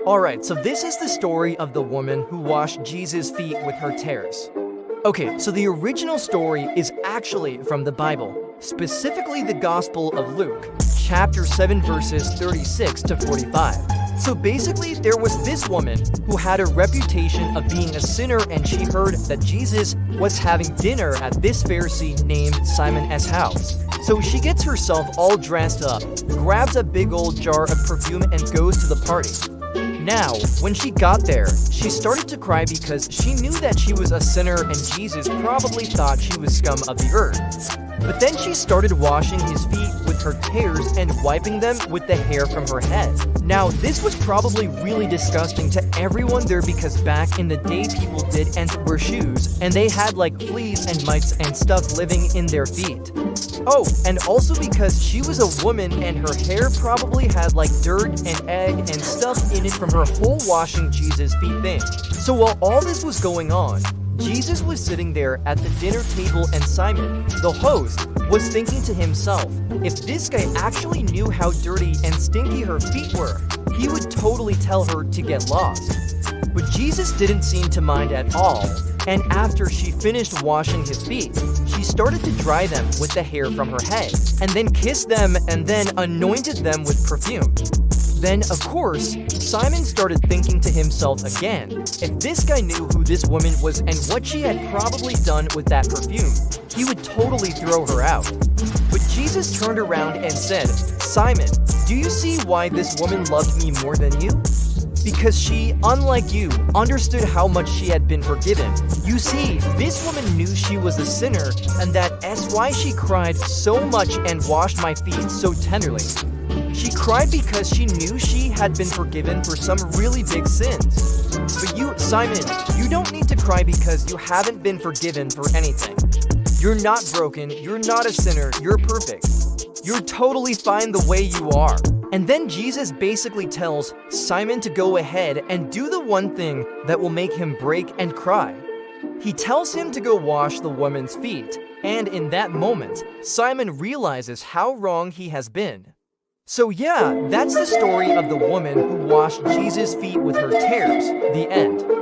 Alright, so this is the story of the woman who washed Jesus' feet with her tears. Okay, so the original story is actually from the Bible, specifically the Gospel of Luke, chapter 7, verses 36 to 45. So basically, there was this woman who had a reputation of being a sinner, and she heard that Jesus was having dinner at this Pharisee named Simon's house. So she gets herself all dressed up, grabs a big old jar of perfume, and goes to the party. Now, when she got there, she started to cry because she knew that she was a sinner and Jesus probably thought she was scum of the earth. But then she started washing his feet with her tears and wiping them with the hair from her head. Now, this was probably really disgusting to everyone there because back in the day people didn't wear shoes and they had like fleas and mites and stuff living in their feet. Oh, and also because she was a woman and her hair probably had like dirt and egg and stuff in it from her whole washing Jesus' feet thing. So while all this was going on, Jesus was sitting there at the dinner table and Simon, the host, was thinking to himself, if this guy actually knew how dirty and stinky her feet were, he would totally tell her to get lost. But Jesus didn't seem to mind at all, and after she finished washing his feet, she started to dry them with the hair from her head, and then kissed them and then anointed them with perfume. Then, of course, Simon started thinking to himself again, if this guy knew who this woman was and what she had probably done with that perfume, he would totally throw her out. But Jesus turned around and said, Simon, do you see why this woman loved me more than you? Because she, unlike you, understood how much she had been forgiven. You see, this woman knew she was a sinner, and that's why she cried so much and washed my feet so tenderly. She cried because she knew she had been forgiven for some really big sins. But you, Simon, you don't need to cry because you haven't been forgiven for anything. You're not broken, you're not a sinner, you're perfect. You're totally fine the way you are. And then Jesus basically tells Simon to go ahead and do the one thing that will make him break and cry. He tells him to go wash the woman's feet, and in that moment, Simon realizes how wrong he has been. So yeah, that's the story of the woman who washed Jesus' feet with her tears. The end.